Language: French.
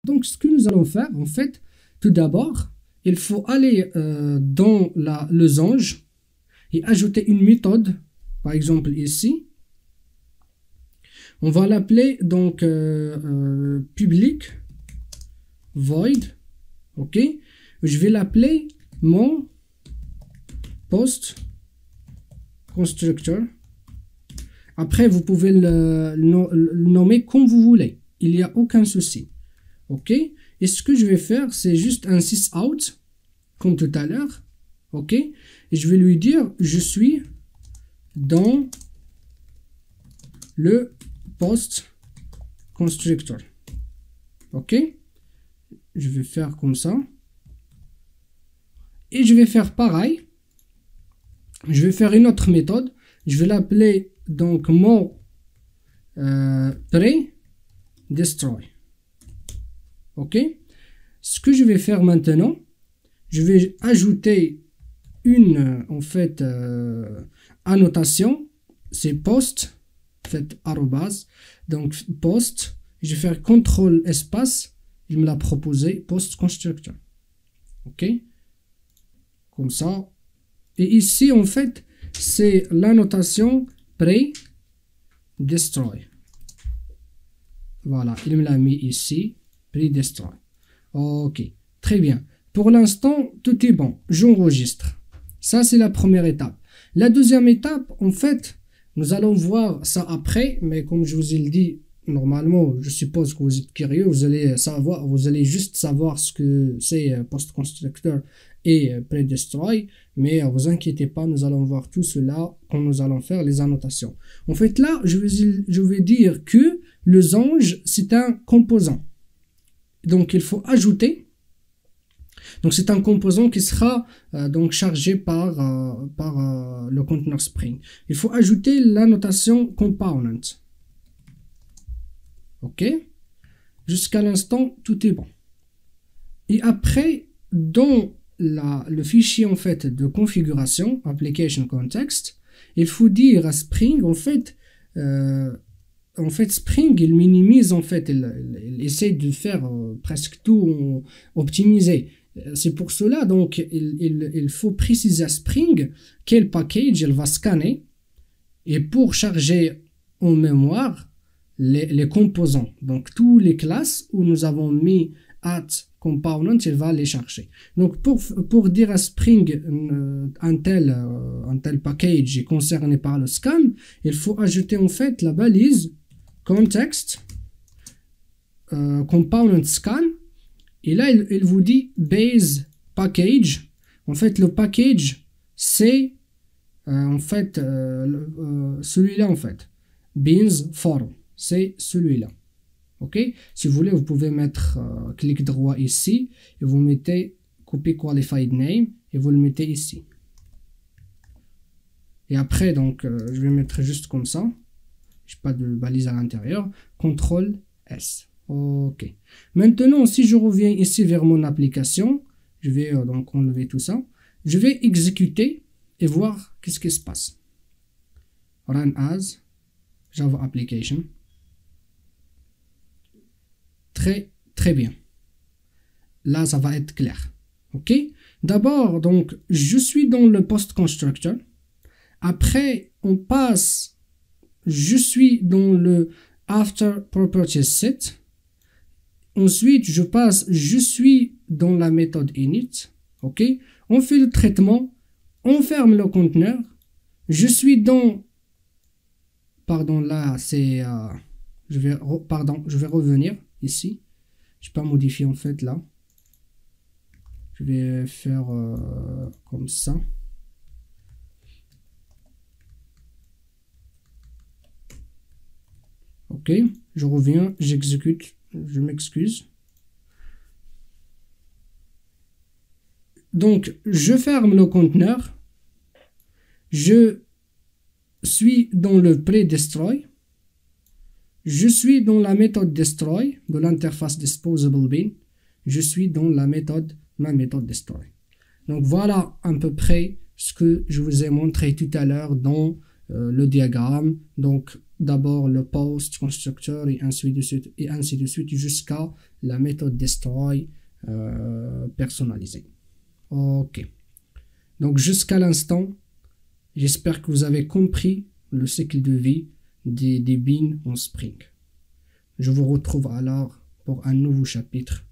Donc, ce que nous allons faire, en fait, tout d'abord, il faut aller dans la losange et ajouter une méthode, par exemple ici. On va l'appeler donc public void, ok. Je vais l'appeler mon post constructor. Après, vous pouvez le nommer comme vous voulez. Il n'y a aucun souci. Ok. Et ce que je vais faire, c'est juste un sysout, comme tout à l'heure. Ok. Et je vais lui dire, je suis dans le post constructor. Ok. Je vais faire comme ça. Et je vais faire pareil. Je vais faire une autre méthode. Je vais l'appeler donc mon pre-destroy. Ok. Ce que je vais faire maintenant, je vais ajouter une en fait annotation. C'est post, en fait arrobase. Donc post. Je vais faire contrôle espace. Il me l'a proposé post constructor. Ok. Comme ça. Et ici en fait c'est l'annotation pre-destroy. Voilà, il me l'a mis ici, pre-destroy. Ok, très bien. Pour l'instant, tout est bon. J'enregistre. Ça, c'est la première étape. La deuxième étape, en fait, nous allons voir ça après, mais comme je vous ai dit, normalement, je suppose que vous êtes curieux, vous allez juste savoir ce que c'est post-constructor et pre-destroy, mais vous inquiétez pas, nous allons voir tout cela quand nous allons faire les annotations. En fait, là, je vais dire que le losange, c'est un composant. Donc, il faut ajouter. Donc, c'est un composant qui sera donc chargé par le conteneur Spring. Il faut ajouter la notation component. Ok. Jusqu'à l'instant, tout est bon. Et après, dans le fichier en fait de configuration, application context, il faut dire à Spring en fait Spring il minimise en fait, il essaie de faire presque tout optimisé. C'est pour cela donc il faut préciser à Spring quel package il va scanner et pour charger en mémoire les composants. Donc tous les classes où nous avons mis component, il va les chercher. Donc pour dire à Spring un tel package est concerné par le scan, il faut ajouter en fait la balise context component scan, et là il vous dit base package. En fait le package c'est en fait celui-là en fait, beans form, c'est celui-là. Ok, si vous voulez, vous pouvez mettre clic droit ici et vous mettez copy qualified name et vous le mettez ici. Et après, donc, je vais mettre juste comme ça. Je n'ai pas de balise à l'intérieur. CTRL S. Ok. Maintenant, si je reviens ici vers mon application, je vais donc enlever tout ça. Je vais exécuter et voir qu'est-ce qui se passe. Run as Java application. Très bien. Là, ça va être clair. Ok. D'abord, donc, je suis dans le post constructor. Après, on passe. Je suis dans le after properties set. Ensuite, je passe. Je suis dans la méthode init. Ok. On fait le traitement. On ferme le conteneur. Je suis dans. Pardon, là, c'est. Je vais revenir. Ici, je peux modifier en fait là. Je vais faire comme ça. Ok, je reviens, j'exécute, je m'excuse. Donc, je ferme le conteneur. Je suis dans le pre-destroy. Je suis dans la méthode destroy de l'interface disposable bin. Je suis dans ma méthode destroy. Donc voilà à peu près ce que je vous ai montré tout à l'heure dans le diagramme. Donc d'abord le post constructeur et ainsi de suite jusqu'à la méthode destroy personnalisée. Ok. Donc jusqu'à l'instant, j'espère que vous avez compris le cycle de vie des beans en Spring. Je vous retrouve alors pour un nouveau chapitre